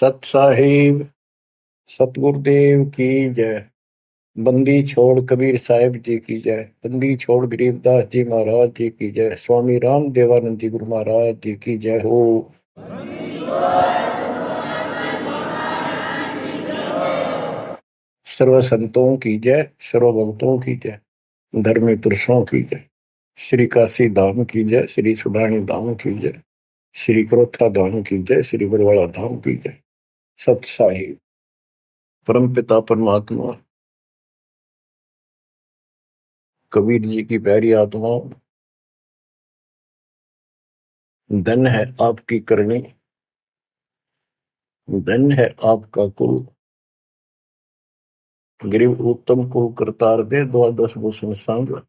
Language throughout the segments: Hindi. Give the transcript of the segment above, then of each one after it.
सत साहिब सतगुरुदेव की जय। बंदी छोड़ कबीर साहिब जी की जय। बंदी छोड़ गरीबदास जी महाराज जी की जय। स्वामी राम देवानंद जी गुरु महाराज जी की जय हो। सर्व संतों की जय, सर्व भक्तों की जय, धर्मी पुरुषों की जय। श्री काशी धाम की जय, श्री सुडानी धाम की जय, श्री क्रोथा धाम की जय, श्री बरवाड़ा धाम की जय। सत साहिब परम पिता परमात्मा कबीर जी की प्यारी आत्माओं, धन है आपकी करनी, धन है आपका कुल। गरीब उत्तम को करतार दे, द्वादश भूषण संग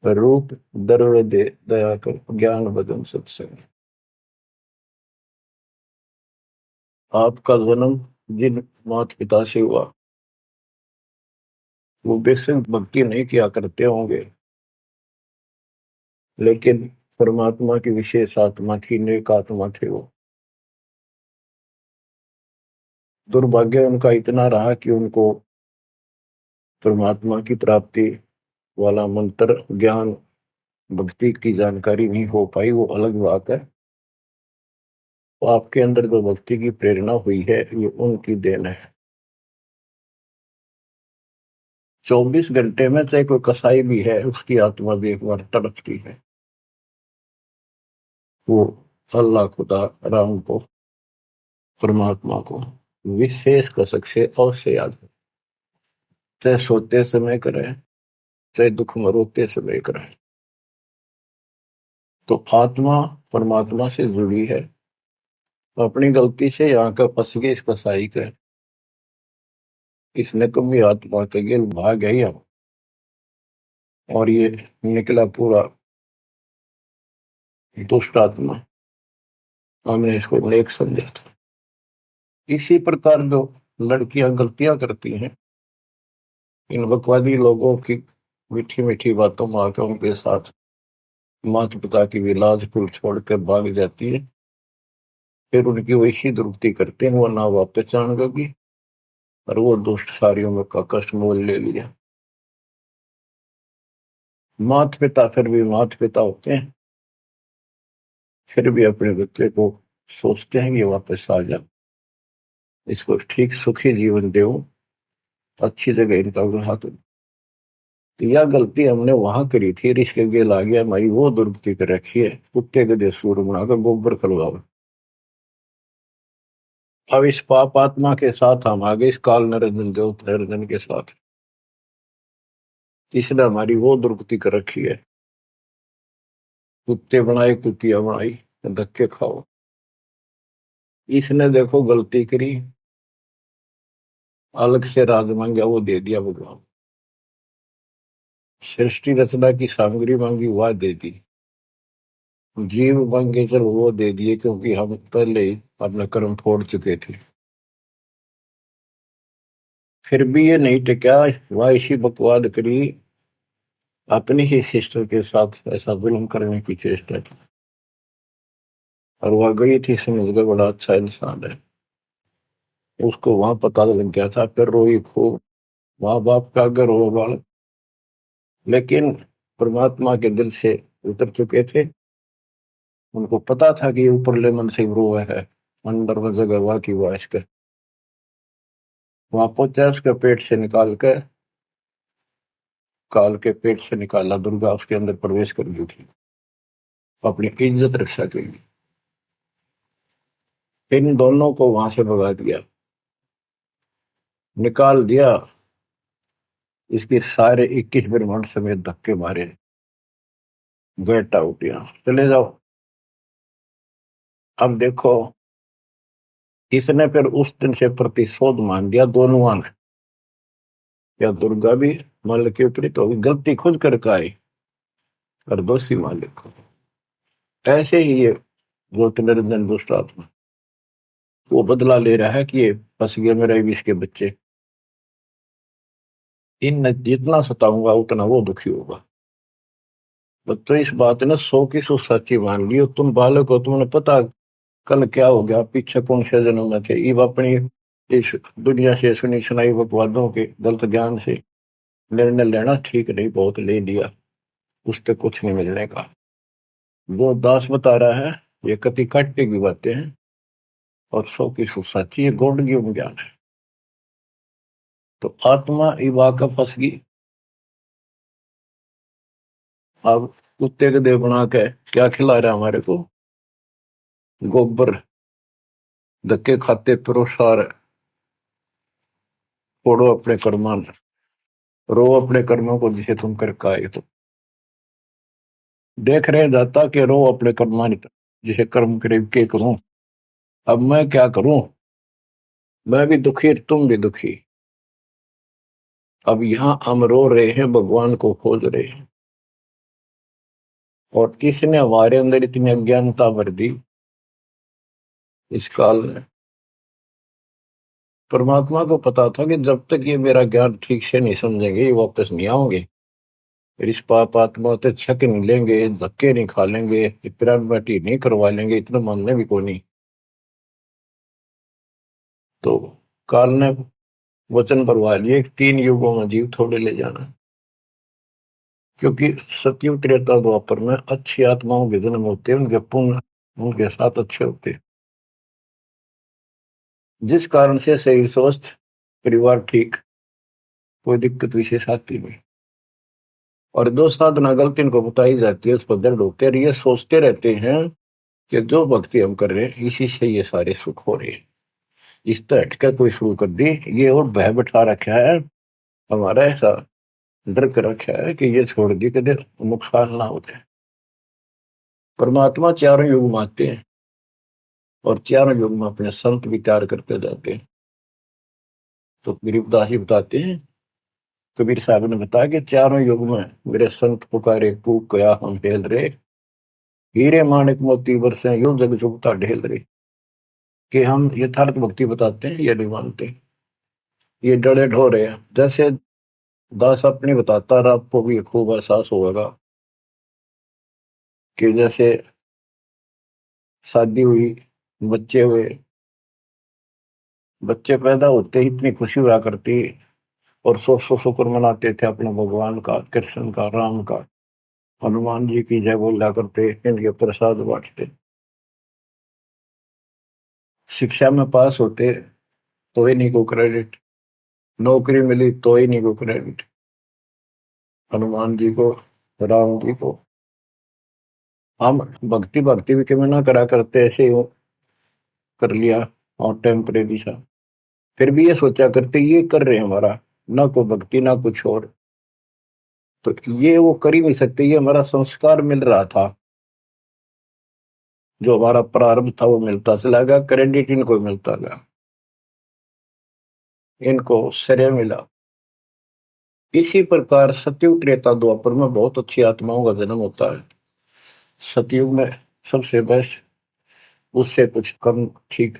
रूप दर्व दे, दया कर ज्ञान भजन सत्संग। आपका जन्म जिन माता पिता से हुआ वो बेशक भक्ति नहीं किया करते होंगे, लेकिन परमात्मा की विशेष आत्मा थी, नेक आत्मा थे वो। दुर्भाग्य उनका इतना रहा कि उनको परमात्मा की प्राप्ति वाला मंत्र ज्ञान भक्ति की जानकारी नहीं हो पाई, वो अलग बात है। तो आपके अंदर जो भक्ति की प्रेरणा हुई है ये उनकी देन है। 24 घंटे में चाहे कोई कसाई भी है, उसकी आत्मा भी एक बार तड़पती है, वो अल्लाह खुदा राम को, परमात्मा को विशेष कसक से अवश्य याद है। चाहे सोते समय करें, चाहे दुख में रोते समय करें। तो आत्मा परमात्मा से जुड़ी है। अपनी गलती से यहाँ का फंस गए इस कसाई का, इसने कभी आत्मा के गेल भाग गई हम, और ये निकला पूरा दुष्ट आत्मा। हमने इसको नेक समझा था। इसी प्रकार जो लड़कियां गलतियां करती हैं, इन बकवादी लोगों की मीठी मीठी बातों में आकर उनके साथ माता पिता की भी लाज कुल छोड़ कर भाग जाती है, फिर उनकी वैसी दुर्गति करते हैं, वो ना वापस जान लगी और वो दुष्ट सारियों में का कष्ट मोल ले लिया। माता पिता फिर भी माता पिता होते हैं, फिर भी अपने बच्चे को सोचते हैं कि वापस आ जा, इसको ठीक सुखी जीवन दो, अच्छी जगह इनका विवाह करो। तो यह गलती हमने वहां करी थी, इसके गेल आ गया, हमारी वो दुर्गति कर रखी है, कुत्ते गधे सूर बनाकर गोबर खलवाओ। अब इस पाप आत्मा के साथ हम आगे इस काल निरंजन देव निरंजन के साथ, इसने हमारी वो दुर्गति कर रखी है। कुत्ते बनाए, कुतिया बनाई, धक्के खाओ। इसने देखो गलती करी, अलग से राज मांगा, वो दे दिया भगवान। सृष्टि रचना की सामग्री मांगी, वह दे दी। जीव मांगे चल, वो दे दिए, क्योंकि हम पहले ही अपना कर्म फोड़ चुके थे। फिर भी ये नहीं टिका, वह इसी बकवाद करी, अपनी ही सिस्टर के साथ ऐसा जुल्म करने की चेष्टा की, और वह गई थी, समझ गए बड़ा अच्छा इंसान है। उसको वहां पता लग गया था, फिर रोई खूब। माँ बाप का अगर रो बाल, लेकिन परमात्मा के दिल से उतर चुके थे। उनको पता था कि ऊपरले मन से रो है, अंदर में जगह हुआ कि वह इसके वहां पहुंचा, उसके पेट से निकाल कर, काल के पेट से निकाला, दुर्गा उसके अंदर प्रवेश कर गई थी अपनी इज्जत रक्षा के लिए। इन दोनों को वहां से भगा दिया, निकाल दिया। इसके सारे 21 ब्रह्मांड समेत धक्के मारे, गेट आउट, यहां चले जाओ। अब देखो, इसने फिर उस दिन से प्रतिशोध मान दिया दोनों ने। या दुर्गा भी मालिक के विपरीत होगी, गलती खुद करके आई और दोषी मालिक को। ऐसे ही ये ज्योति निरंजन दुष्ट आत्मा वो बदला ले रहा है कि ये फंस गया मेरा विष के बच्चे, इन जितना सताऊंगा उतना वो दुखी होगा। तो इस बात ने 100 की 100 सच्ची मान ली। तुम बालक हो, तुमने पता कल क्या हो गया, पीछे कौन से जन्म में थे, इब अपनी इस दुनिया से सुनी सुनाई बकवादों के गलत ज्ञान से निर्णय लेना ठीक नहीं, बहुत ले लिया, उससे कुछ नहीं मिलने का। वो दास बता रहा है ये कति काटे की बातें हैं और 100 की सो सच्ची, ये गौड़ ज्ञान है। तो आत्मा इब आकर फंस गई। अब कुत्ते के देह बना के क्या खिला रहा है हमारे को, गोबर, धक्के खाते परोसार, फोड़ो अपने कर्मान, रो अपने कर्मों को जिसे तुम करके आए। तो देख रहे जाता कि रो अपने कर्मान जिसे कर्म करे के करूं, अब मैं क्या करूं, मैं भी दुखी तुम भी दुखी। अब यहां हम रो रहे हैं, भगवान को खोज रहे हैं, और किसने हमारे अंदर इतनी अज्ञानता भर दी इस काल में। परमात्मा को पता था कि जब तक ये मेरा ज्ञान ठीक से नहीं समझेंगे ये वापस नहीं आओगे, फिर इस पाप आत्मा से छक नहीं लेंगे, धक्के नहीं खा लेंगे, पिरामिड नहीं करवा लेंगे, इतना मानने भी को नहीं। तो काल ने वचन भरवा लिए 3 युगों में जीव थोड़े ले जाना, क्योंकि सतयुग त्रेता द्वापर में अच्छी आत्माओं के जन्म होते हैं, उनके पुण्य उनके साथ अच्छे होते हैं, जिस कारण से शरीर स्वस्थ, परिवार ठीक, कोई दिक्कत विशेष आती नहीं। और दो साधना गलती इनको बताई जाती है, उस पर दर्द होते हैं, ये सोचते रहते हैं कि जो भक्ति हम कर रहे हैं इसी से ये सारे सुख हो रहे हैं, इस तरह हटकर कोई शुरू कर दी, ये और भय बैठा रखा है हमारा, ऐसा डर कर रखा है कि ये छोड़ दी कि नुकसान ना होते। परमात्मा चारों युग में आते हैं और चारों युग में अपने संत विचार करते जाते हैं। तो गरीबदास जी बताते हैं, कबीर साहब ने बताया कि चारों युग में मेरे संत पुकारे कूक गया हम हेल रे, हीरे माणिक मोती बरसे यूं जग जुगता ढेल रे। कि हम यथार्थ भक्ति बताते हैं ये नहीं मानते, ये डरे ढो रहे हैं। जैसे दास अपनी बताता रहा, आपको भी खूब एहसास होगा कि जैसे शादी हुई, बच्चे हुए, बच्चे पैदा होते ही इतनी खुशी हुआ करती, और 100 शुक्र मनाते थे अपने भगवान का, कृष्ण का, राम का, हनुमान जी की जय बोला करते, इनके प्रसाद बांटते। शिक्षा में पास होते तो ही नहीं को क्रेडिट, नौकरी मिली तो ही नहीं को क्रेडिट, हनुमान जी को, राम जी को। हम भक्ति भक्ति भी क्यों ना करा करते, ऐसे ही कर लिया और टेम्परेरी सा, फिर भी ये सोचा करते ये कर रहे हैं हमारा, ना कोई भक्ति ना कुछ और, तो ये वो कर ही नहीं सकते, ये हमारा संस्कार मिल रहा था, जो हमारा प्रारब्ध था वो मिलता चला गया, क्रेडिट इनको मिलता गया, इनको श्रेय मिला। इसी प्रकार सतयुग त्रेता द्वापर में बहुत अच्छी आत्माओं का जन्म होता है। सतयुग में सबसे बेस्ट, उससे कुछ कम ठीक,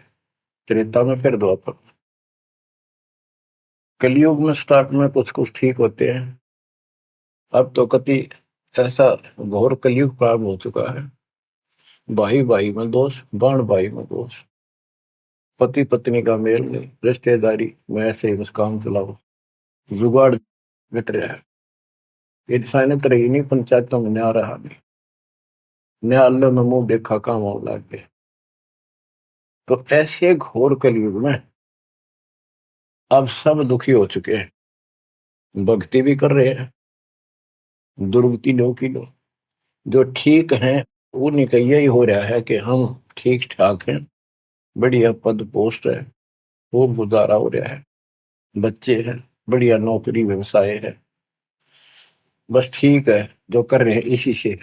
त्रेता में फिर द्वापर, कलयुग में स्टार्ट में कुछ कुछ ठीक होते हैं। अब तो कति ऐसा घोर कलयुग प्रारंभ हो चुका है, भाई भाई में दोष, बाण भाई में दोष, पति पत्नी का मेल नहीं, रिश्तेदारी में ऐसे ही बस काम चलाओ, जुगाड़ मिट रहा है, इंसानियत रही नहीं, पंचायतों में न्याय रहा नहीं, न्यायालय में मुंह देखा काम हो लग गए। तो ऐसे घोर कलयुग में अब सब दुखी हो चुके हैं, भक्ति भी कर रहे हैं, दुर्गति लो की लो, जो ठीक है उन्हीं का यही हो रहा है कि हम ठीक ठाक हैं, बढ़िया पद पोस्ट है, खूब गुजारा हो रहा है, बच्चे हैं, बढ़िया नौकरी व्यवसाय है, बस ठीक है जो कर रहे हैं इसी से।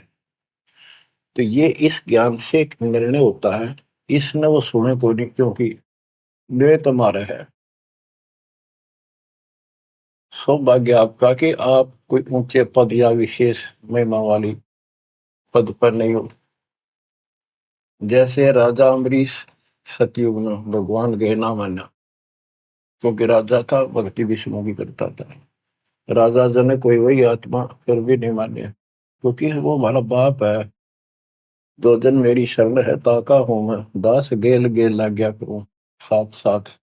तो ये इस ज्ञान से एक निर्णय होता है, इसने वो सुने को नहीं, क्योंकि वे तुम्हारा है, सौभाग्य आपका कि आप कोई ऊंचे पद या विशेष महिमा वाली पद पर नहीं हो। जैसे राजा अम्बरीश सतयुग में भगवान गए ना माना, क्योंकि राजा था, भक्ति विष्णु की करता था, राजा जन कोई वही आत्मा फिर भी नहीं माने, क्योंकि वो हमारा बाप है, दो जन मेरी शरण है ताका हूं मैं, दास गेल गेल लाग्या करूं, साथ साथ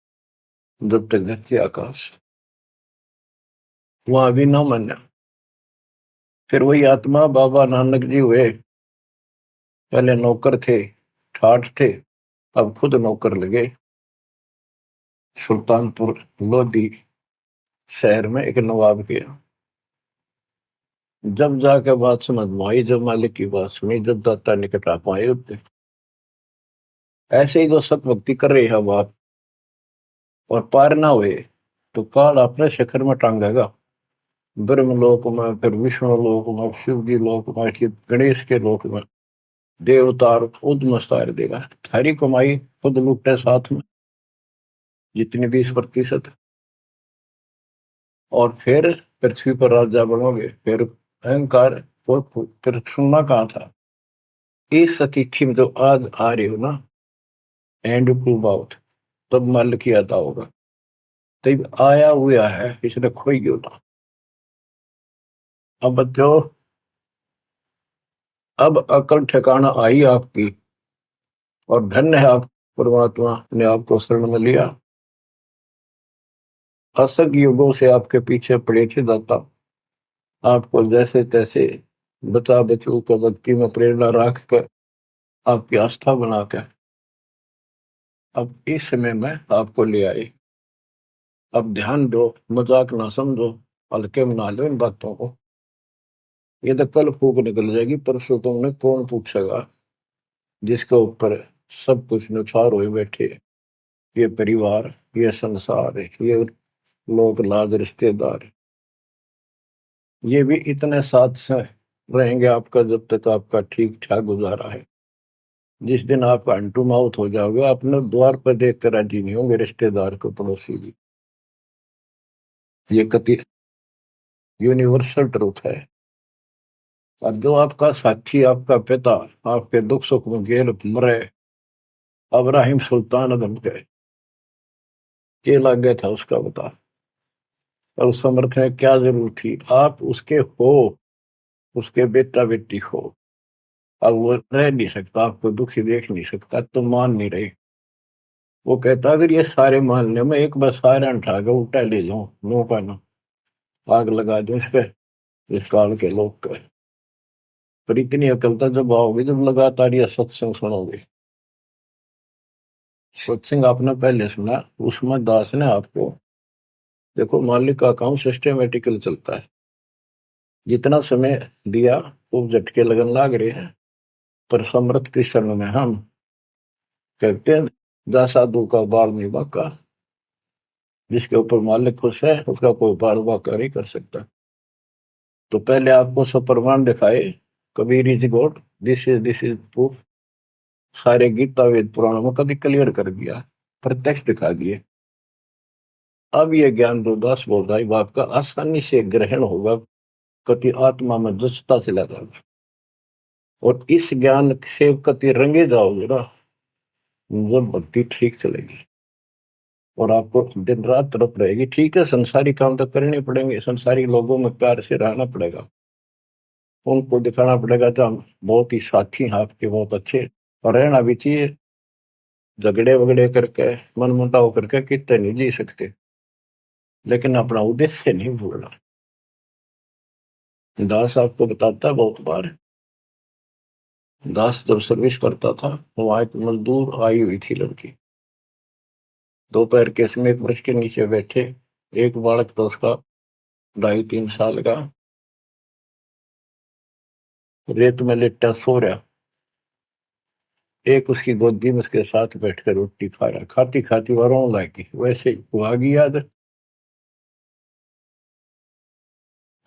जब तक धरती आकाश। वहां भी ना मान्या। फिर वही आत्मा बाबा नानक जी हुए। पहले नौकर थे, ठाठ थे, अब खुद नौकर लगे। सुल्तानपुर लोधी शहर में एक नवाब के यहाँ। जब जाके बात समझ में आई, जब मालिक की बात सुनी, जब दाता निकट आ पाए उठते। ऐसे ही जो सत भक्ति कर रही है बात और पार ना हुए तो काल अपने शिखर में टांगेगा। ब्रह्म लोक में, फिर विष्णु लोक में, शिव जी लोक में, फिर गणेश के लोक में देवतार खुद मस्तार देगा। थारी कमाई खुद लुटे साथ में जितनी 20%। और फिर पृथ्वी पर राजा बनोगे। फिर अहंकार फिर सुनना कहाँ था। इस अतिथि में जो आज आ रही हो ना, एंड टू बाउट, तब मल किया था होगा। तब आया हुआ है, इसने खोई क्यों था। अब बच्चों, अब अकल ठिकाना आई आपकी, और धन्य है आप, परमात्मा ने आपको शरण में लिया। असंग युगों से आपके पीछे पड़े थे दाता, आपको जैसे तैसे बचा बचू कर भक्ति में प्रेरणा रख कर आपकी आस्था बनाकर अब इस समय में आपको ले आए। अब ध्यान दो, मजाक ना समझो, हल्के में ना लो इन बातों को। ये तो कल फूक निकल जाएगी, परसों तुमने कौन पूछेगा जिसके ऊपर सब कुछ नुसार हुए बैठे। ये परिवार, ये संसार, ये लोग लाज रिश्तेदार, ये भी इतने साथ से रहेंगे आपका जब तक आपका ठीक ठाक गुजारा है। जिस दिन आप अंटू माउथ हो जाओगे, अपने द्वार पर देख कर राजी नहीं होंगे रिश्तेदार को, पड़ोसी भी। ये कति यूनिवर्सल ट्रूथ है। और जो आपका साथी, आपका पिता, आपके दुख सुख में गेल मरे, अब्राहिम सुल्तान अदम के लग गया था उसका बता। और उस समर्थ में क्या जरूरत थी, आप उसके हो, उसके बेटा बेटी हो। अब वो रह नहीं सकता, आपको दुखी देख नहीं सकता, तो मान नहीं रहे। वो कहता अगर ये सारे मान ले, मैं एक बार सारे उठा के उल्टा ले जाऊं, नो का ना, आग लगा दूं इस पे, इस काल के लोग का। पर इतनी अकल तो जब आओगे जब लगातार ये सत्संग सुनोगे। सत्संग आपने पहले सुना, उसमें दास ने आपको, देखो मालिक का काम सिस्टमेटिकल चलता है। जितना समय दिया वो झटके लगन लाग रहे हैं। पर समर्थ कृष्ण में हम कहते हैं, जा साधु का बाल नहीं बाका। जिसके ऊपर मालिक खुश है उसका कोई बाल बाका नहीं कर सकता। तो पहले आपको सब प्रमाण दिखाए, Kabir is God, this is proof. सारे गीता वेद पुराणों में कभी क्लियर कर दिया, प्रत्यक्ष दिखा दिए। अब ये ज्ञान जो दास बोल रहा है वो आपका आसानी से ग्रहण होगा, कति आत्मा में जचता चला जाएगा। और इस ज्ञान से कति रंगे जाओगे ना, जब भक्ति ठीक चलेगी और आपको दिन रात तरफ रहेगी। ठीक है, संसारी काम तो करने पड़ेंगे, संसारी लोगों में प्यार से रहना पड़ेगा, उनको दिखाना पड़ेगा तो हम बहुत ही साथी हैं आपके, बहुत अच्छे। और रहना भी चाहिए। झगड़े वगड़े करके, मन मुटाव करके कितने नहीं जी सकते, लेकिन अपना उद्देश्य नहीं भूलना। दास आपको बताता है बहुत बार, दास जब सर्विस करता था, वहां एक मजदूर आई हुई थी लड़की, दोपहर के समय एक वृक्ष के नीचे बैठे, एक बालक तो उसका 2.5-3 साल का रेत में लिट्टा सो रहा। एक उसकी गोदी में उसके साथ बैठकर रोटी खा रहा, खाती खाती वो रोने लगी। वैसे ही वो आ गई याद,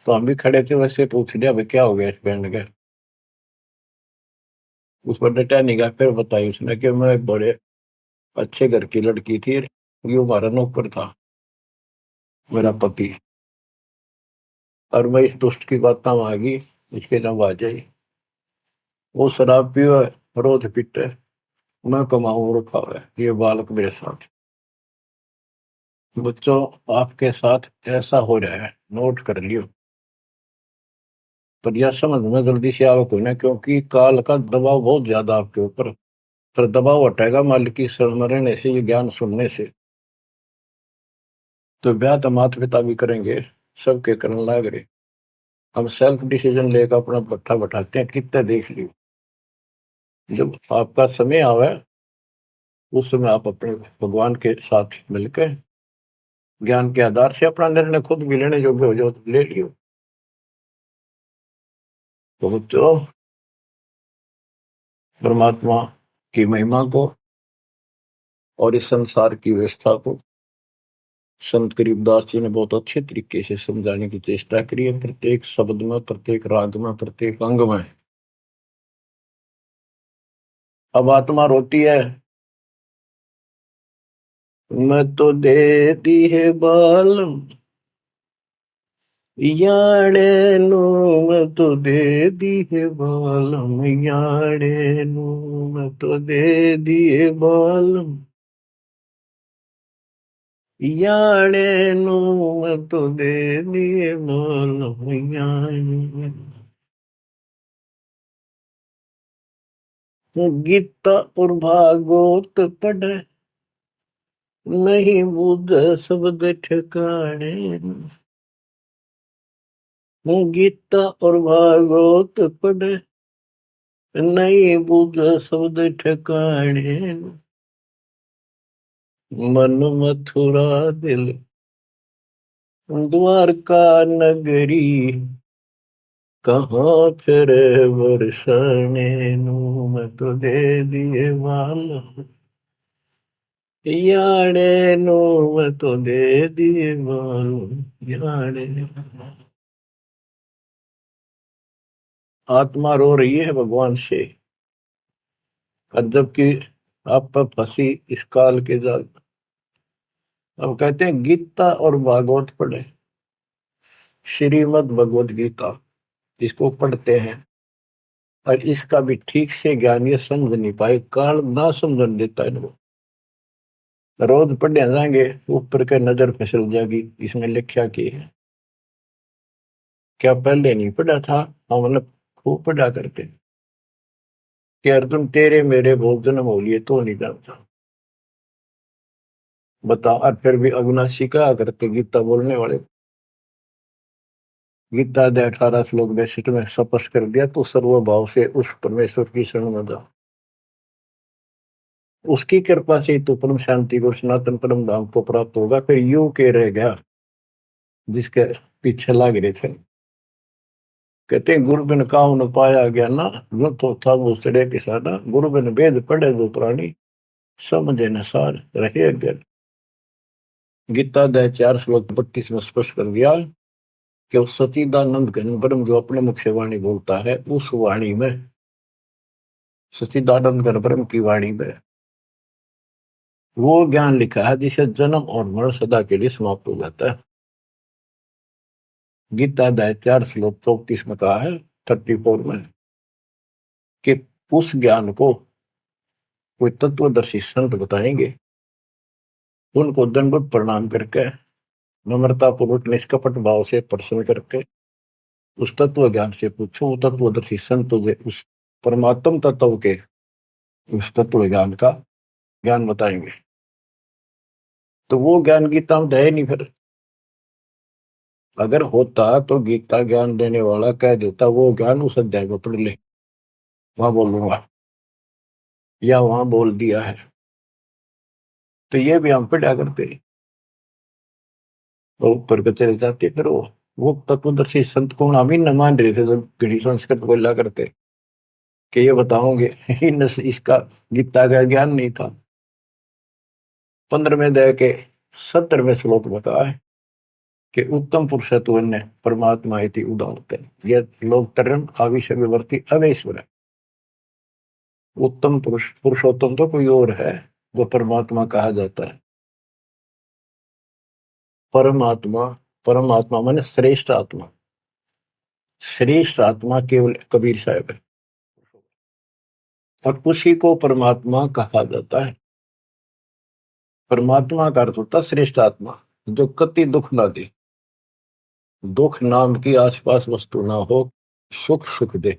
तो हम भी खड़े थे, वैसे पूछ लिया भाई क्या हो गया इस बैंड का। उस पर डटा नहीं गया। फिर बताई उसने कि मैं बड़े अच्छे घर की लड़की थी, ये हमारा नौकर था, मेरा पति, और मैं इस दुष्ट की बात में आ गई, इसके नाम आ जाई। वो शराब पीवे, रोज पीटे, मैं कमाऊं रखा हुआ है, ये बालक मेरे साथ। बच्चों, आपके साथ ऐसा हो रहा है, नोट कर लियो। पर यह समझ में जल्दी से आवक होना, क्योंकि काल का दबाव बहुत ज्यादा आपके ऊपर। पर दबाव हटेगा मालिक की शरण में रहने से, ये ज्ञान सुनने से। तो ब्याह तो माता पिता भी करेंगे, सबके करने लाग रहे। हम सेल्फ डिसीजन लेकर अपना पट्टा बैठाते हैं, कितने देख लियो। जब आपका समय आवे उस समय आप अपने भगवान के साथ मिलकर ज्ञान के आधार से अपना निर्णय खुद भी लेने योग्य हो जाओ तो ले लियो। तो बच्चों, परमात्मा की महिमा को और इस संसार की व्यवस्था को संत करीबदास जी ने बहुत अच्छे तरीके से समझाने की चेष्टा करी है, प्रत्येक शब्द में, प्रत्येक राग में, प्रत्येक अंग में। अब आत्मा रोती है, मैं तो दे दी है बाल याड़े नु, मैं तो दे दी है बाल याड़े नु, मैं तो दे दिए बाल याड़े नु, मैं तो दे दिए बाल याड़े। गीता और भागवत पढ़े नहीं बुझ शब्द ठिकाने। गीता और भागवत पढ़े नहीं बुझ शब्द ठिकाने। मन मथुरा दिल द्वारका नगरी, कहाँ फिर बरसाने नु, मैं तो दे दिए बाल याड़े नु, मैं तो दे दिए बाल याड़े। आत्मा रो रही है भगवान से, और जबकि आप पर फंसी इस काल के जाल। अब कहते हैं गीता और भागवत पढ़े, श्रीमद् भगवत गीता इसको पढ़ते हैं, और इसका भी ठीक से ज्ञान ये समझ नहीं पाए, काल ना समझन देता है इनको। रोज पढ़ने जाएंगे, ऊपर के नजर फिसल जाएगी, इसमें लिखा की है क्या पहले नहीं पढ़ा था। हम मतलब खूब पढ़ा करते कि अर्जुन तेरे मेरे बहुत जन्म हो लिए तो नहीं जानता, बता। और फिर भी अविनाशी कहा करते गीता बोलने वाले। गीता अध्याय 18 श्लोक 62 में स्पष्ट कर दिया, तो सर्वभाव से उस परमेश्वर की शरण में जा, उसकी कृपा से तो परम शांति को, सनातन परम धाम को प्राप्त होगा। फिर यू के रह गया जिसके पीछे लाग रहे थे। कहते गुरु बिन काहू न पाया गया ना, जो तो था वो सड़े पिसाना। गुरु बिन वेद पढ़े जो प्राणी, समझे न सार रहे अज्ञान। गीता अध्याय 4 श्लोक 32 में स्पष्ट कर दिया कि उस सचिदानंद घन ब्रह्म जो अपने मुख से वाणी बोलता है, उस वाणी में, सचिदानंद घन ब्रह्म की वाणी में वो ज्ञान लिखा है जिसे जन्म और मरण सदा के लिए समाप्त हो जाता है। गीता अध्याय 4 श्लोक 34 में कहा है, 34 में, कि उस ज्ञान को कोई तत्वदर्शी संत बताएंगे, उनको दंडवत प्रणाम करके, नम्रता पूर्वक निष्कपट भाव से प्रश्न करके उस तत्व ज्ञान से पूछो। वो तत्वदर्शी संत तुझे उस परमात्म तत्व के, उस तत्व ज्ञान का ज्ञान बताएंगे। तो वो ज्ञान गीता में है नहीं। फिर अगर होता तो गीता ज्ञान देने वाला कह देता वो ज्ञान उस अध्याय में पढ़ ले, वहां बोलूंगा, या वहां बोल दिया है। तो ये भी हम पढ़ा करते, और ऊपर को चले जाते। फिर वो तत्वदर्शी संत को हम ही न मान रहे थे, तो घड़ी संस्कृत बोला करते कि ये बताओगे इन इसका गीता का ज्ञान नहीं था। 15वें अध्याय के 70वें श्लोक में कहा है कि उत्तम पुरुषत्व ने परमात्मा इति उदाहरते, यह लोग तरन आविष्य विवर्ती अवेश्वर है। उत्तम पुरुष, पुरुषोत्तम तो कोई और है जो परमात्मा कहा जाता है। परमात्मा, परमात्मा माने श्रेष्ठ आत्मा, श्रेष्ठ आत्मा केवल कबीर साहब है, और उसी को परमात्मा कहा जाता है। परमात्मा का अर्थ होता श्रेष्ठ आत्मा, जो कति दुख ना दे, दुख नाम की आसपास वस्तु ना हो, सुख सुख दे,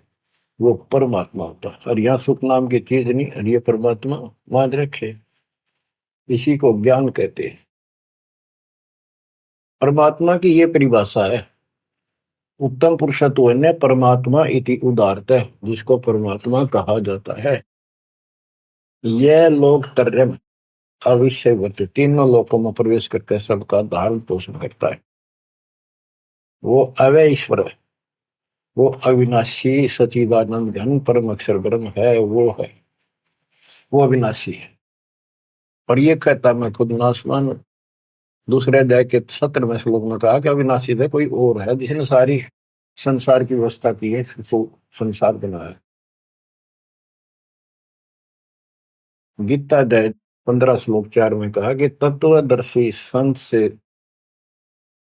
वो परमात्मा होता है। और यहाँ सुख नाम की चीज नहीं, और ये परमात्मा मान रखे, इसी को ज्ञान कहते हैं। परमात्मा की ये परिभाषा है, उत्तम पुरुषत्व ने परमात्मा इति उदारत है, जिसको परमात्मा कहा जाता है। यह लोक त्रयम् अविषयवत, तीनों लोकों में प्रवेश करके सबका धारण पोषण करता है। वो अव्यय ईश्वर है, वो अविनाशी सचिदानंद घन परम अक्षर ब्रह्म है, वो है, वो अविनाशी है। और ये कहता मैं खुद नासवान हूं। दूसरे अध्याय के 17वें श्लोक में कहा कि अविनाशी है, कोई और है जिसने सारी संसार की व्यवस्था की है, इसको संसार बनाया। गीता अध्याय 15 श्लोक 4 में कहा कि तत्वदर्शी संत से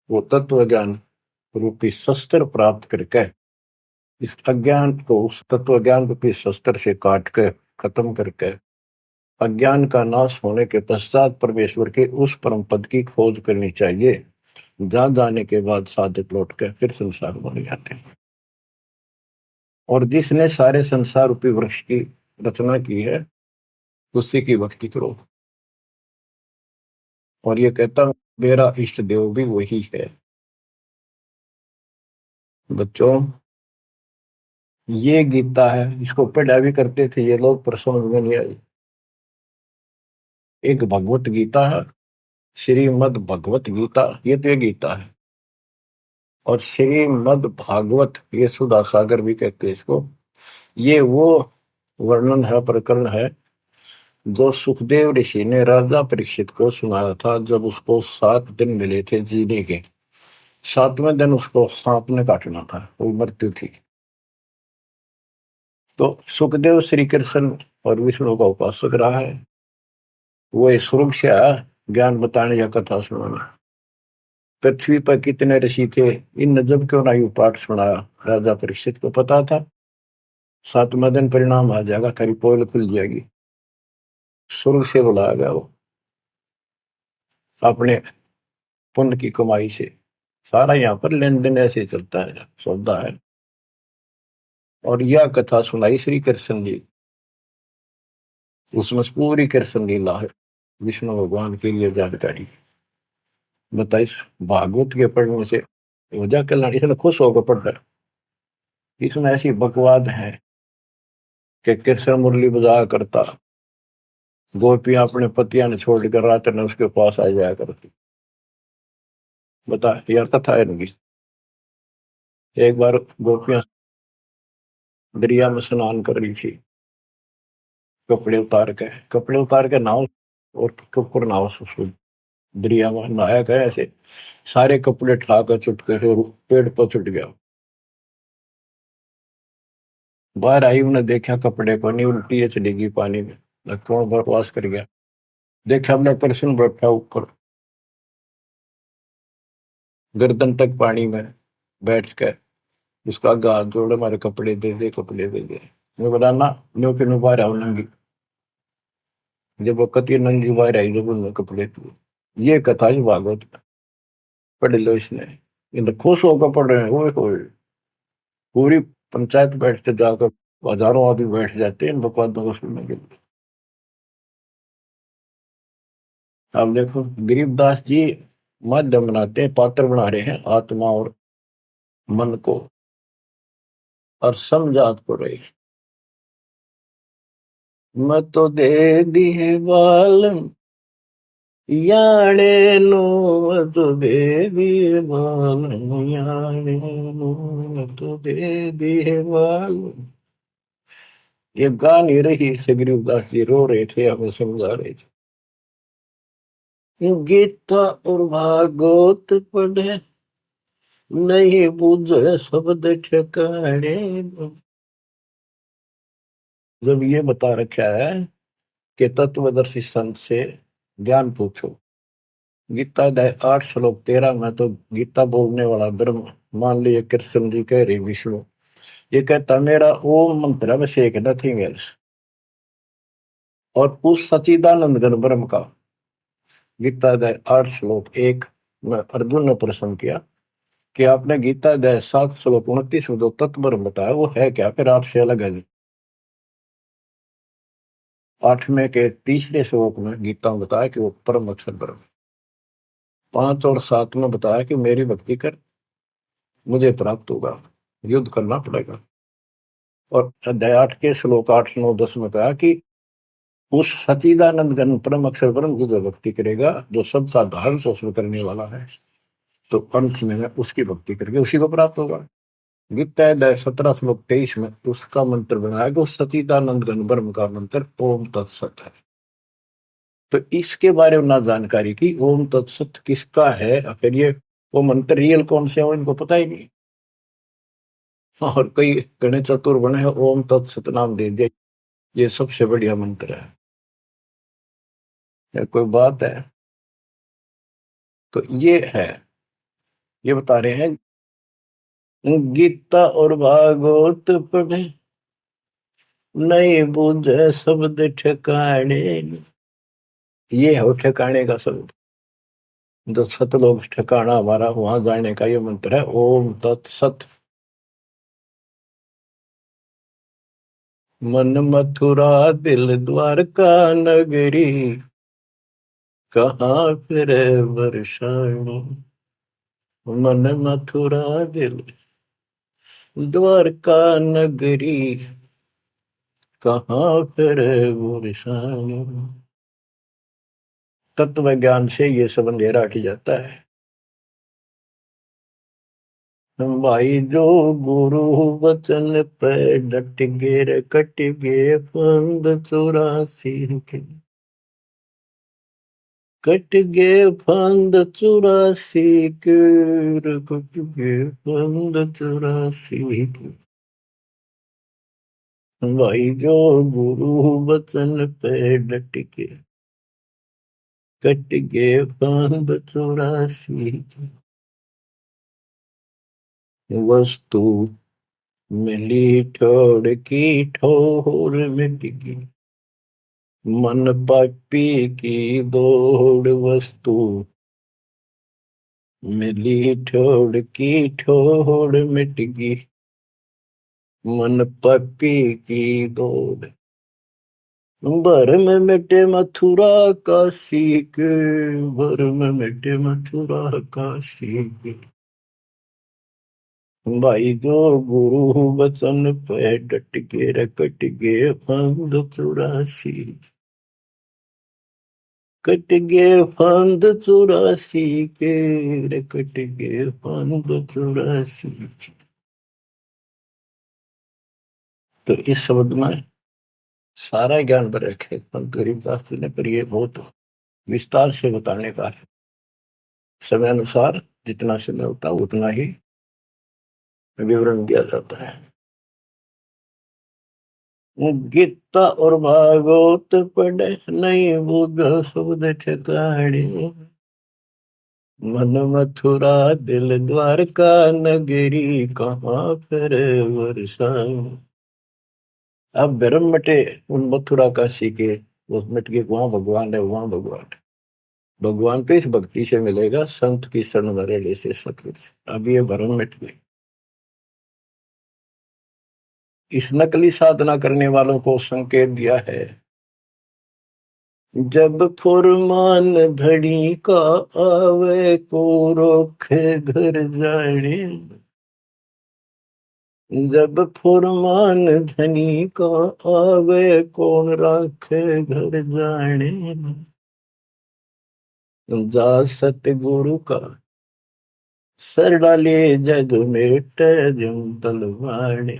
वो तत्व ज्ञान रूपी शस्त्र प्राप्त करके इस अज्ञान को उस तत्व ज्ञान रूपी शस्त्र से काट के खत्म करके अज्ञान का नाश होने के पश्चात परमेश्वर के उस परम पद की खोज करनी चाहिए, जहां जाने के बाद साधक लौट के फिर संसार बन जाते हैं। और जिसने सारे संसार रूपी वृक्ष की रचना की है, उसी की भक्ति करो। और ये कहता मेरा इष्ट देव भी वही है। बच्चों, ये गीता है, इसको पढ़ा भी करते थे ये लोग, पर समझ में नहीं आई। एक भगवत गीता है, श्रीमद् भगवत गीता, ये तो ये गीता है। और श्रीमद् भागवत, ये सुधा सागर भी कहते हैं इसको। ये वो वर्णन है, प्रकरण है, जो सुखदेव ऋषि ने राजा परीक्षित को सुनाया था, जब उसको 7 दिन मिले थे जीने के। 7वें दिन उसको सांप ने काटना था, वो मृत्यु थी। तो सुखदेव श्री कृष्ण और विष्णु का उपासक रहा है, वो इस स्वर्ग से आया ज्ञान बताने या कथा सुनाने। पृथ्वी पर कितने ऋषि थे, इन जब क्यों ना पाठ सुनाया। राजा परीक्षित को पता था 7वें दिन परिणाम आ जाएगा, तेरी पोल खुल जाएगी। स्वर्ग से बुलाया गया वो, अपने पुण्य की कमाई से। सारा यहाँ पर लेन देन ऐसे चलता है, सौदा है। और यह कथा सुनाई श्री कृष्ण जी, उसमें पूरी कृष्ण लीला है, विष्णु भगवान के लिए जानकारी बताइए। भागवत के पढ़ने से वजह कल्याण, इसने खुश होकर पढ़ रहा है। इसमें ऐसी बकवाद है कि कृष्ण मुरली बजाया करता, गोपियां अपने पतियां ने छोड़कर रात में उसके पास आ जाया करती। बता, यह कथा है इनकी। एक बार गोपियां दरिया में स्नान कर रही थी, कपड़े उतार के नाव, और कपड़ नाव से दरिया में नहाया गया। ऐसे सारे कपड़े ठाकर चुटके से पेड़ पर चुट गया। बाहर आई, उन्हें देखा कपड़े पर नहीं, उल्टी है चलेगी पानी में, कौन बकवास कर गया। देखा हमने कृष्ण बैठा ऊपर, गर्दन तक पानी में बैठ कर उसका हाथ जोड़े, हमारे कपड़े दे दे, कपड़े दे दे। मैं बोला ना, नो के नो बाहर आओ नंगी। जब वो कति नंगी बाहर आई, जब उन्होंने कपड़े दिए। ये कथा ही भागवत में, पढ़ लो इसने। इन खुश होकर पढ़ रहे हैं, वो पूरी पंचायत बैठते जाकर, हजारों आदमी बैठ जाते हैं इन बकवादों को सुनने के लिए। अब देखो गरीबदास जी माध्यम बनाते हैं, पात्र बना रहे हैं आत्मा और मन को, और समझात को रहे। मैं तो दे दी है बालम याने नो, मैं तो दे दी है बालम याने नो, मैं तो दे दी है बालम। ये गा नहीं रही से, गरीबदास जी रो रहे थे, हमें समझा रहे थे। गीता और भागवत पढ़े, नहीं बुझे शब्द ठिकाने। जब ये बता रखा है कि तत्वदर्शी संत से ज्ञान पूछो, गीता 8 श्लोक 13 में तो गीता बोलने वाला ब्रह्म, मान लीजिए कृष्ण जी कह रहे विष्णु, ये कहता मेरा ओम मंत्र में शेख नथिंग एल्स। और उस सचिदानंद घन ब्रह्म का गीता 8 श्लोक 1 में अर्जुन ने प्रश्न किया कि आपने गीता अध्याय 7 श्लोक 29 में जो तत्व ब्रह्म बताया वो है क्या, फिर आपसे अलग है। 8वें के तीसरे श्लोक में गीता में बताया कि वो परम अक्षर ब्रह्म। 5 और 7 में बताया कि मेरी भक्ति कर मुझे प्राप्त होगा, युद्ध करना पड़ेगा। और अध्याय 8 के श्लोक 8 9 10 में कहा कि उस सच्चिदानंद घन परम अक्षर ब्रह्म की जो भक्ति करेगा, जो सबका धारण पोषण करने वाला है, तो अंत में उसकी भक्ति करके उसी को प्राप्त होगा। गीता अध्याय 17 श्लोक 23 में उसका मंत्र बनाया कि उस सच्चिदानंद घन ब्रह्म का मंत्र ओम तत्सत है। तो इसके बारे में ना जानकारी की, ओम तत्सत किसका है, फिर ये वो मंत्र रियल कौन से हो इनको पता ही नहीं। और कई गणेश चतुर बने हैं, ओम तत्सत नाम दे दिया, ये सबसे बढ़िया मंत्र है। या कोई बात है। तो ये है, ये बता रहे हैं गीता और भागवत पढ़े नहीं बुझे शब्द ठिकाने। ये है ठिकाने का शब्द, जो सतलोक ठिकाना हमारा, वहां जाने का ये मंत्र है ओम तत्सत। मन मथुरा दिल द्वारका नगरी, कहाँ फिर वर्षाणी। मन मथुरा दिल द्वारका नगरी, कहाँ फिर वर्षाणी। तत्व ज्ञान से ये सब अंधेरा हट जाता है। भाई जो गुरु वचन पे डट गे रे, कट गे फंद 84 के, कट गे फंद 84 के, कट गे फंद 84 के। भाई जो गुरु वचन पे डट के, कट गे फंद 84 के। वस्तु मिली ठोड़ की ठोर मिट गई, मन पापी की दौड़। वस्तु मिली ठोड़ की ठोड़ मिट गई, मन पापी की दौड़। भर में मिटे मथुरा काशी के, भर में मिटे मथुरा काशी के। भाई जो गुरु वचन पे डट के रकट गे फंद 84, कट गे फंद 84 के, रकट गे फंद 84। तो इस शब्द में सारा ज्ञान भर रखे संत गरीबदास जी ने, पर ये बहुत विस्तार से बताने का है। समय अनुसार जितना समय होता है उतना ही विवरण दिया जाता है। गीता और भागवत पढ़े नहीं बुझ शब्द ठिकाने, मन मथुरा दिल द्वारका नगरी, कहाँ फिर वर्षाणी। अब भ्रम मिटे उन मथुरा काशी के, वो मिट के वहां भगवान है, वहां भगवान है। भगवान तो इस भक्ति से मिलेगा, संत की शरण में रहने से सतगुरु से। अब ये भ्रम मिट गए। इस नकली साधना करने वालों को संकेत दिया है, जब फुरमान धड़ी का आवे को रोखे घर जाने। जब फुरमान धनी का आवे कौन राखे घर जाने। जा सतगुरु का सरडाले जग मेट जम तलवाने।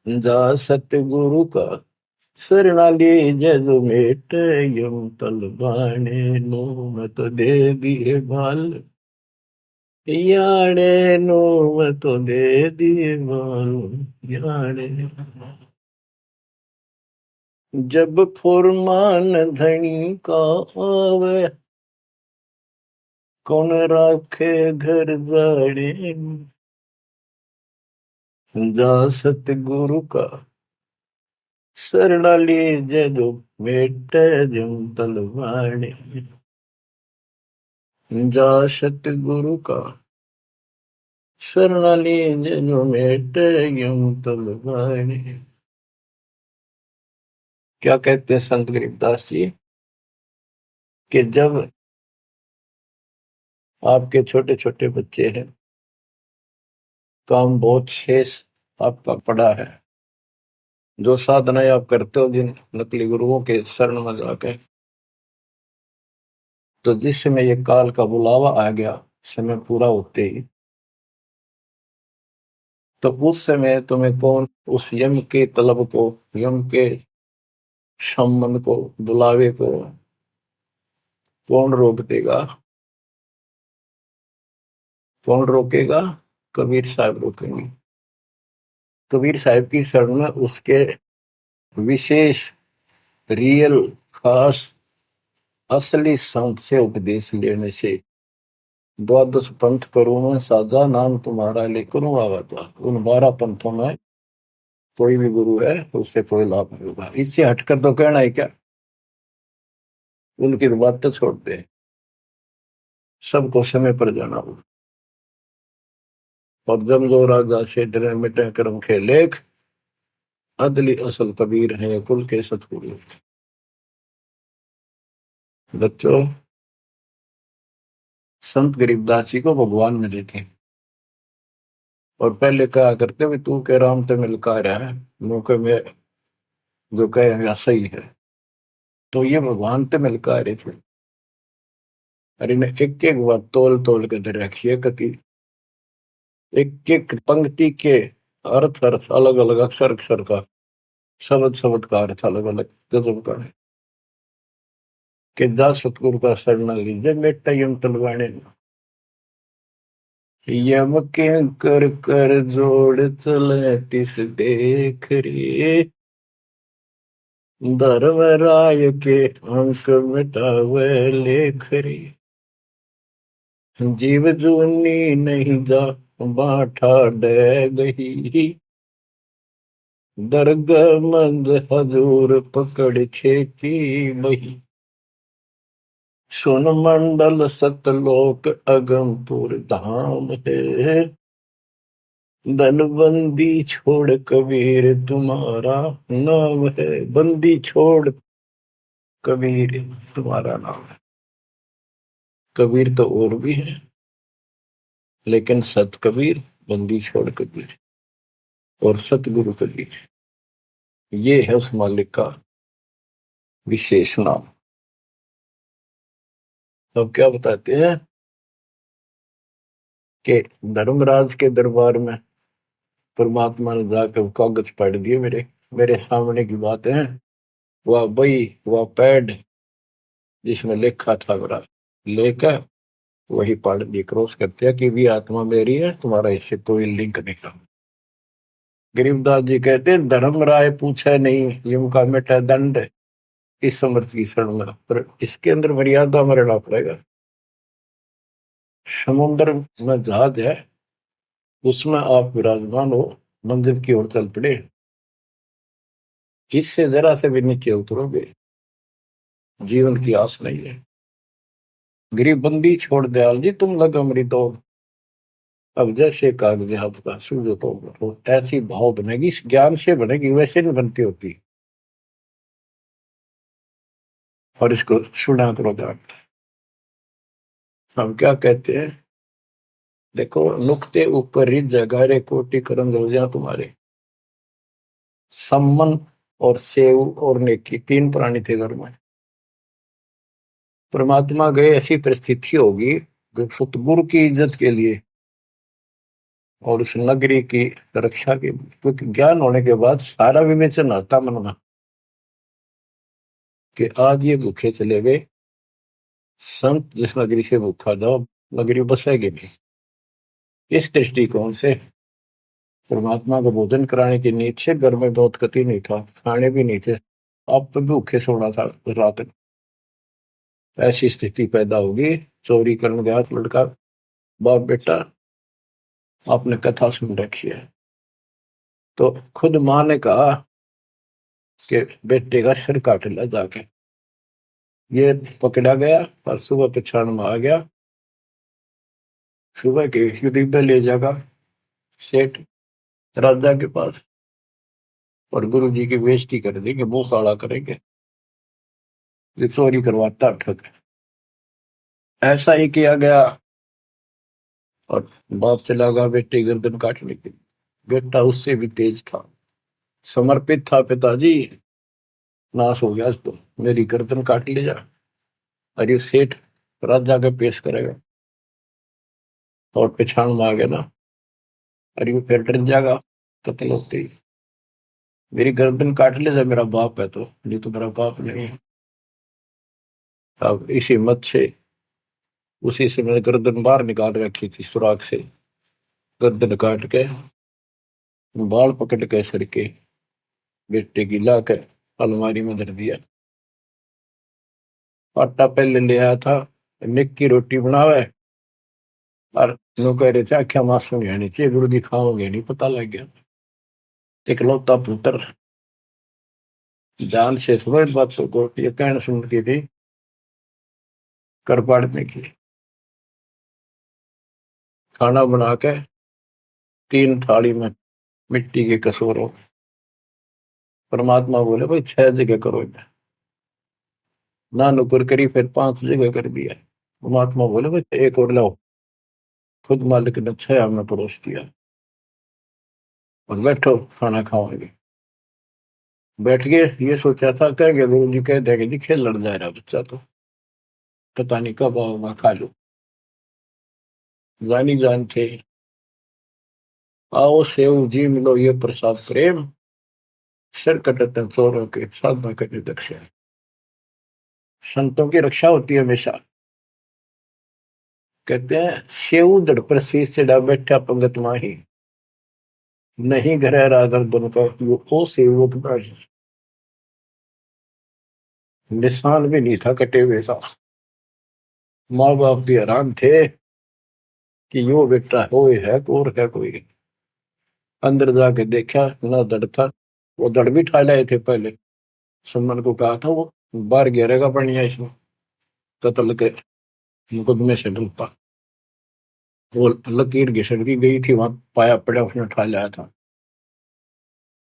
जा सतगुरु का सरणाले जग मेट यम तलवाने। नो मत दे दिए बाल याने, नो मत दे दिए बाल याने। जब फुरमान धनी का आवे कौन राखे घर जाड़े। जा सतगुरु का सरणाली जदो मेट जम तलवाने। जा सतगुरु का शरणाली जो मेट यूं तलवाने। क्या कहते हैं संत गरीबदास जी कि जब आपके छोटे छोटे बच्चे हैं, काम बहुत शेष आपका पड़ा है, जो साधनाएं आप करते हो जिन नकली गुरुओं के शरण में जाके, तो जिस समय ये काल का बुलावा आ गया, समय पूरा होते ही, तो उस समय तुम्हें कौन उस यम के तलब को, यम के सम्मन को, बुलावे को कौन रोक देगा? कौन रोकेगा? कबीर साहब रोकेंगे। कबीर साहब की शरण में उसके विशेष, रियल, खास, असली संत से उपदेश लेने से, द्वादश पंथ करूं मैं साझा, नाम तुम्हारा लेकर आवाजा। उन 12 पंथों में कोई भी गुरु है उससे कोई लाभ नहीं होगा। इससे हटकर तो कहना है क्या? उनकी बात तो छोड़ दे, सबको समय पर जाना होगा। और जब जो राजा से डरे मिटे कर्म के लेख, अदली असल कबीर है कुल के सतगुरु। बच्चों, संत गरीबदास जी को भगवान मिले थे और पहले कहा करते भी तू के राम ते मिलकर रहा है, मौके में जो कह रहे सही है, तो ये भगवान ते मिलकर रहे थे। और इन्हें एक एक बात तोल तोल के दे रखिए कति, एक एक पंक्ति के अर्थ अर्थ अलग अलग, अक्षर अक्षर का, शब्द शब्द का अर्थ अलग अलग गजब का है। कि जा सतगुरु का शरण लीजिए मेटा यम तलवाने, यम के कर कर जोड़ चले तिस देख रे, धर्म राय के अंक मिटावे लेख रे। जीव जूनी नहीं जा बाठा डे गही, दर्ग मंद हजूर पकड़ खेती बही। सुन मंडल सतलोक अगमपुर धाम है, धनबंदी छोड़ कबीर तुम्हारा नाम है। बंदी छोड़ कबीर तुम्हारा नाम है। कबीर तो और भी है, लेकिन सत कबीर, बंदी छोड़ कबीर और सतगुरु कबीर, ये है उस मालिक का विशेष नाम। तो क्या बताते हैं कि धर्मराज के दरबार में परमात्मा ने जाकर कागज पढ़ दिए, मेरे मेरे सामने की बात है। वह बई, वह पैड जिसमें लिखा था मेरा, लेकर वही पढ़ दी, क्रॉस करते हैं कि भी आत्मा मेरी है, तुम्हारा इससे कोई लिंक नहीं रहा। गरीबदास जी कहते हैं धर्म राय पूछे नहीं यम का मिटा दंड, इस समर्थ की शरण में, पर इसके अंदर मर्यादा में रहना पड़ेगा। समुद्र में जहाज है, उसमें आप विराजमान हो, मंजिल की ओर चल पड़े, इससे जरा से भी नीचे उतरोगे, जीवन की आस नहीं है। गरीब बंदी छोड़ दयाल जी तुम लगा मरी तो, अब जैसे कागज आपका सूझो तो ऐसी भाव बनेगी, इस ज्ञान से बनेगी, वैसे नहीं बनती होती। और इसको सुना करो जान। हम क्या कहते हैं, देखो नुक्ते ऊपर रिज जगारे कोटि करम जा तुम्हारे। सम्मन और सेव और नेकी, 3 प्राणी थे घर में। परमात्मा गए, ऐसी परिस्थिति होगी जो सतगुरु की इज्जत के लिए और उस नगरी की रक्षा के, क्योंकि ज्ञान होने के बाद सारा विवेचन आता मन में कि आज ये भूखे चले गए, संत जिस नगरी से भूखा जाओ नगरी बसेगी नहीं। इस दृष्टिकोण से परमात्मा को भोजन कराने की नींद से घर में बहुत कति नहीं था, खाने भी नहीं थे, अब तो भूखे सोना था रात। ऐसी स्थिति पैदा होगी, चोरी करने गया लड़का, बाप बेटा, आपने कथा सुन रखी है। तो खुद मां ने कहा कि बेटे का सिर काट लिया जाके, ये पकड़ा गया और सुबह पछाड़ में आ गया सुबह के युधिक पे ले जाएगा सेठ राजा के पास, और गुरु जी की बेइज्जती कर देंगे, मुंह काला करेंगे, ये चोरी करवाता ठग। ऐसा ही किया गया, और बाप चला गया बेटे गर्दन काटने के लिए। बेटा उससे भी तेज था, समर्पित था, पिताजी नाश हो गया तो मेरी गर्दन काट ले जा। अरे सेठ राजा का पेश करेगा और पहचान में आ गया ना, अरे वो फिर डर जाएगा कत्ल होते ही, मेरी गर्दन काट ले जा, मेरा बाप है तो, नहीं तो मेरा बाप नहीं। अब इसी मत से उसी से मैंने गर्दन बाहर निकाल रखी थी सुराख से, गर्दन काट के बाल पकड़ के सर के बेटे की ला के अलमारी में धर दिया। आटा पहले ले आया था, निक की रोटी बनावे, और नो कह रहे थे आख्या मासूम नहीं चाहिए, गुरु जी खाओगे नहीं, पता लग गया। इकलौता पुत्र जान से समझ बातों को, ये कहना सुनती थी कर पाड़ने की। खाना बना के 3 थाली में मिट्टी के कसूरों, परमात्मा बोले भाई 6 जगह करो इन्हें, ना नुकर करी, फिर 5 जगह कर दिया। परमात्मा बोले भाई एक और लाओ, खुद मालिक ने 6 में परोस दिया, और बैठो खाना खाओगे। बैठ गए, ये सोचा था कहेंगे गुरु जी कह देंगे जी खेल लड़ जा रहा बच्चा, तो पता नहीं कब आओगा खा लो। जानी जान थे, आओ सेव जी मिलो ये प्रसाद प्रेम, सिर कटते चोरों के साधना करे दक्षिण। संतों की रक्षा होती है हमेशा। कहते हैं सेव दड़ पर शीश चढ़ा बैठा पंगत माही, नहीं घर रागर दोनों का वो ओ सेवक नहीं। निशान भी नहीं था कटे हुए का। माँ बाप भी हैरान थे कि यो बेटा हो है और है कोई। अंदर जाके देखा ना दड़ था, वो दड़ भी ठा लाए थे पहले। सुमन को कहा था वो बाहर गिरेगा बढ़िया इसमें, कत्ल के मुकदमे से डलता। वो लकीर घिसट की गई थी, वहां पाया पड़ा उसने उठा लाया था।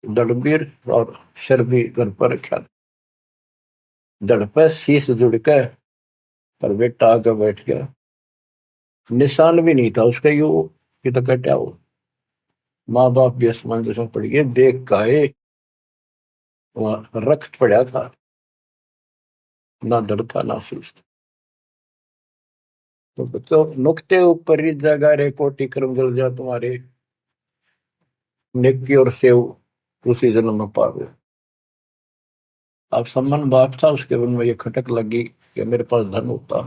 दड़बीर और सिर भी घर पर रखा था, दड़ पे शीश जुड़ के, पर बेटा आगे बैठ गया। निशान भी नहीं था उसका, यू कि तो कटा हो। माँ बाप भी असमंजस में पड़ गए, देख गाये वहां रक्त पड़ा था, ना दड़ था ना शीश था। तो बच्चों नुकते ऊपर ही जगा रे कोटि कर्म जल जा तुम्हारे, नेकी और सेव उसी जन्म में पावे। अब सम्मान बाप था, उसके मन में ये खटक लगी कि मेरे पास धन होता,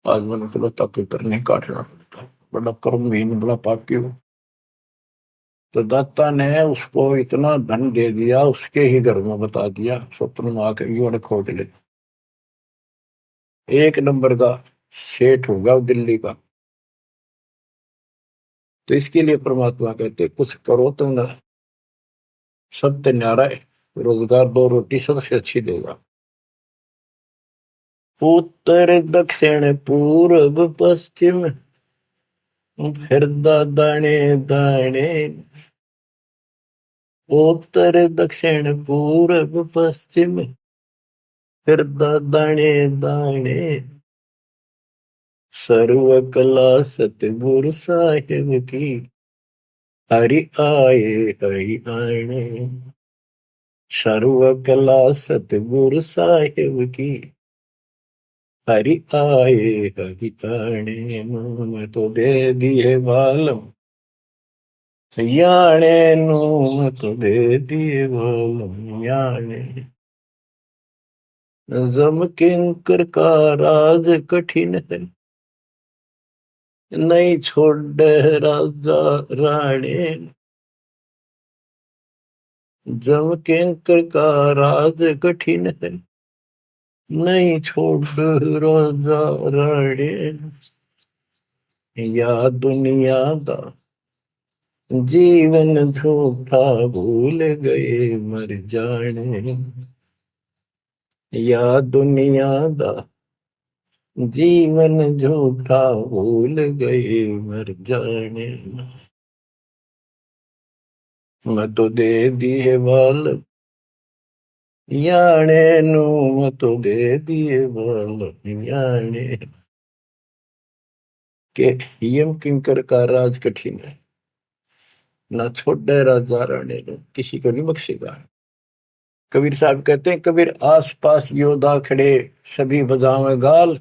आज मैंने चलता पुत्र नहीं काटना पड़ता, बड़ा कर्महीन बड़ा पापी हूं। तो दाता ने उसको इतना धन दे दिया, उसके ही घर में बता दिया, स्वप्न में आकर युवा खोज ले, 1 नंबर का सेठ होगा दिल्ली का। तो इसके लिए परमात्मा कहते कुछ करो तो ना, सत्य न्यारा है, रोजगार 2 रोटी सबसे अच्छी देगा। उत्तर दक्षिण पूर्व पश्चिम फिर दाने दाने, उत्तर दक्षिण पूर्व पश्चिम फिर दाने दाने, सर्व कला सतगुरु साहिब की, हरि आए हरि आने। सर्व कला सतगुरु साहिब की, हरि आए हरि आने। मैं तो दे दिए बालम याने नू, मैं तो दे दिए बालम याने। जम किंकर का राज कठिन है, नहीं छोड़ राजा राणे। जम किंकर का राज कठिन है, नहीं छोड़ राजा राणे। या दुनिया दा जीवन झूठा भूल गए मर जाने, या दुनिया दा जीवन झूठा भूल गए मर जाने। मैं तो दे दिए बाल याने नू, मैं तो दे दिए बाल याने। के यम किंकर का राज कठिन है, ना छोड़े राजा राणे ने किसी को नहीं बख्शेगा। कबीर साहब कहते हैं, कबीर आस पास योद्धा खड़े सभी बजावे गाल,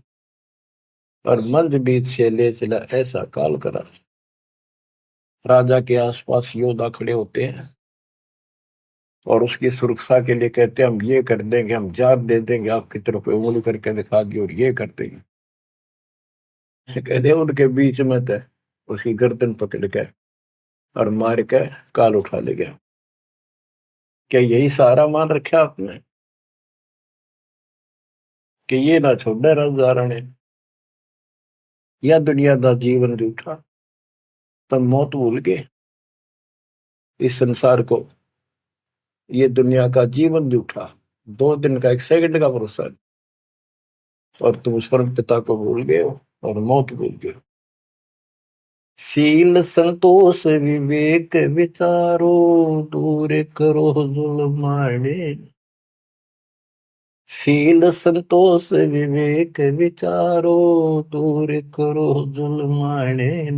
और मंद बीत से ले चला ऐसा काल करा। राजा के आसपास योद्धा खड़े होते हैं और उसकी सुरक्षा के लिए कहते हैं हम ये कर देंगे, हम जात दे देंगे, आपकी तरफ उंगली करके दिखा दी और ये कर देंगे। कहते उनके बीच में थे, उसकी गर्दन पकड़ के और मार के काल उठा ले गया। क्या यही सहारा मान रखा आपने कि ये ना छोड़े राजा राणे, या दुनिया दा जीवन जूठा, तब मौत भूल गए इस संसार को। ये दुनिया का जीवन जूठा, 2 दिन का 1 सेकंड का भरोसा है, और तुम उस परम पिता को भूल गए हो और मौत भूल गए हो। शील संतोष विवेक विचारो, दूर करो जुल्माने। शील संतोष विवेक विचारो, दूर करो जुल्माने।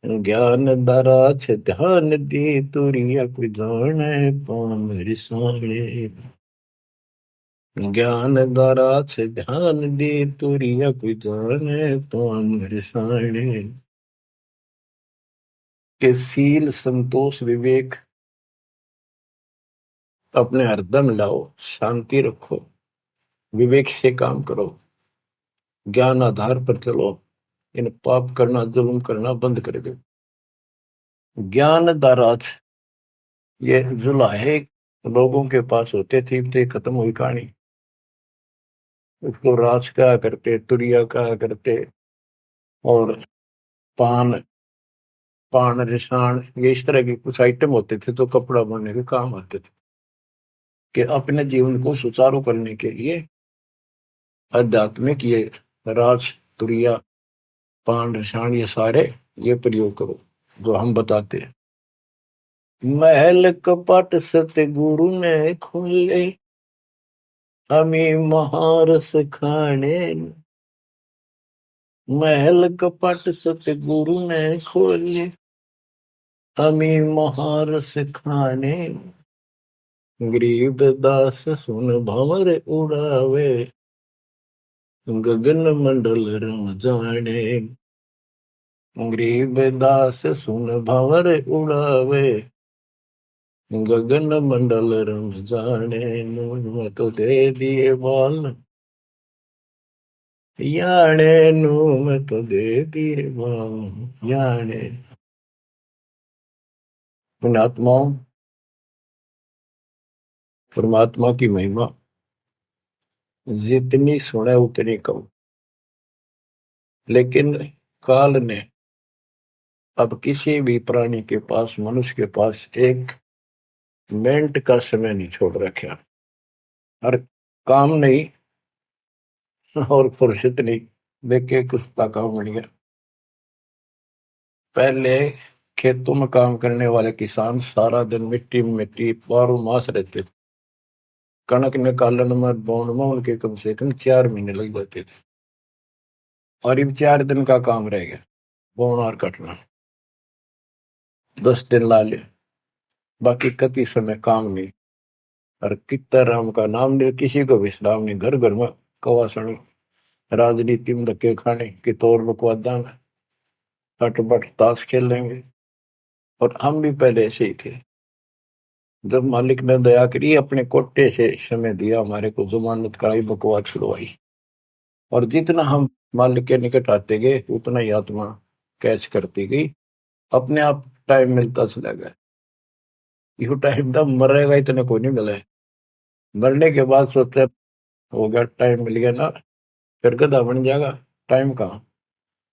ज्ञान दरा छ ध्यान दी, तुरिया कोई जाने पाम रिसाणे। ज्ञान द्वारा से ध्यान दे, तुरिया कोई जाने पाम रिसाणे। के सील संतोष विवेक अपने हरदम लाओ, शांति रखो, विवेक से काम करो, ज्ञान आधार पर चलो, इन पाप करना जुल्म करना बंद कर दो। ज्ञान दाराज ये जुलाहे लोगों के पास होते थे, खत्म हुई कहानी। उसको राज कहा करते, तुरिया कहा करते, और पान पान रिसाण, ये इस तरह के कुछ आइटम होते थे तो कपड़ा बनने के काम आते थे। कि अपने जीवन को सुचारू करने के लिए आध्यात्मिक ये राज तुरिया पान रिसाण ये सारे ये प्रयोग करो जो हम बताते हैं। महल कपट सतगुरु ने खोले, हमें महारस खाने। महल कपट सतगुरु ने खोले, हमें महारस खाने। गरीब दास सुन भंवर उड़ावे, गगन मंडल रम जाने। गरीब दास सुन भंवर उड़ावे, गगन मंडल रम जाने। मैं तो दे दिए बाल याने नू, मैं तो दे दिए बाल याने। उन आत्माओं परमात्मा की महिमा जितनी सुने उतनी कम। लेकिन काल ने अब किसी भी प्राणी के पास, मनुष्य के पास 1 मिनट का समय नहीं छोड़ रखा। हर काम नहीं और फुर्सत नहीं, देखे कुछ काम बन गया। पहले खेतों में काम करने वाले किसान सारा दिन मिट्टी में मिट्टी 12 मास रहते थे। कणक निकालन में बोन में उनके कम से कम 4 महीने लग जाते थे, और अब 4 दिन का काम रह गया बोन और कटना। 10 दिन ला ले, बाकी कति समय काम नहीं, और कितना राम का नाम नहीं, किसी को विश्राम नहीं। घर घर में कवासनी, राजनीति में धक्के खाने की तौर बकवादा में हटबट ताश खेल लेंगे। और हम भी पहले ऐसे ही थे। जब मालिक ने दया करी, अपने कोटे से समय दिया, हमारे को जमानत कराई, बकवाद छुड़वाई, और जितना हम मालिक के निकट आते गए उतना ही आत्मा कैच करती गई, अपने आप टाइम मिलता चला गया। यो टाइम तब मरेगा इतने को नहीं मिला है। मरने के बाद सोचा हो गया, टाइम मिल गया ना, फिर गधा बन जाएगा, टाइम कहाँ।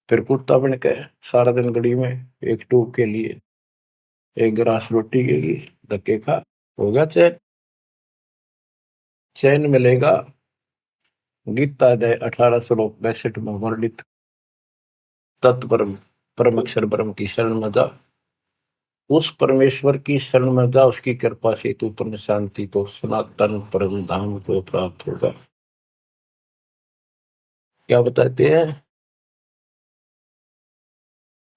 फिर कुत्ता बन के सारा दिन गड़ी में एक टूक के लिए, एक गिलास रोटी के लिए धक्के खा, होगा चैन। चैन मिलेगा गीता अध्याय 18 श्लोक 62 में वर्णित तत्परम परम अक्षर ब्रह्म की शरण में जा, उस परमेश्वर की शरण में जा, उसकी कृपा से तू परम शांति को, सनातन परम धाम को प्राप्त होगा। क्या बताते हैं?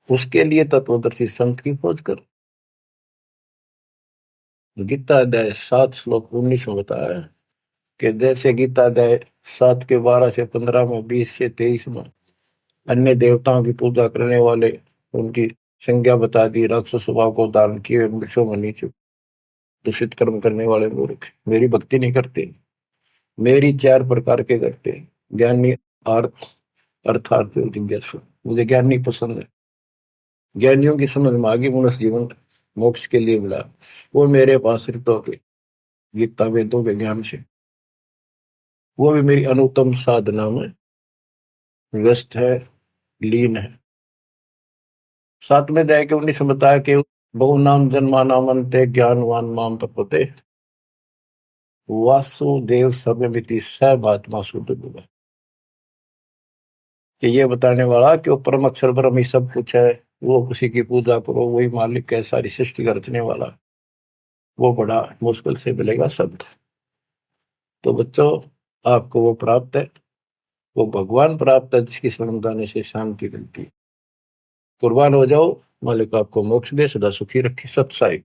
उसके लिए तत्वदर्शी संत की खोज कर। गीता अध्याय 7 श्लोक 19 में बताया है कि जैसे गीता अध्याय 7 के 12 से 15 में, 20 से 23 में अन्य देवताओं की पूजा करने वाले, उनकी संज्ञा बता दी, राक्षस स्वभाव को धारण किए वृक्षों में नीचे दूषित कर्म करने वाले मूर्ख मेरी भक्ति नहीं करते। मेरी 4 प्रकार के करते, ज्ञानी, अर्थ, अर्थार्थ और जिज्ञासु। मुझे ज्ञानी पसंद है, ज्ञानियों की समझ में आगे मनुष्य जीवन मोक्ष के लिए मिला, वो मेरे पास ऋतों के गीता वेदों के ज्ञान से, वो भी मेरी अनुत्तम साधना में व्यस्त है, लीन है। 7 में जाए के 19 में बताया कि बहु नाम जन्मा नामंते ज्ञानवान माम प्रपते वासुदेव सर्वमिति सर्वात्मा शुद्ध बुद्धि। कि ये बताने वाला कि वो परम अक्षर ब्रह्म ही सब कुछ है, वो किसी की पूजा करो, वही मालिक है, सारी सृष्टि का रचने वाला, वो बड़ा मुश्किल से मिलेगा शब्द। तो बच्चों, आपको वो प्राप्त है, वो भगवान प्राप्त है जिसकी शरण जाने से शांति मिलती है। कुर्बान हो जाओ, मालिक आपको मोक्ष दे, सदा सुखी रखे। सत साई।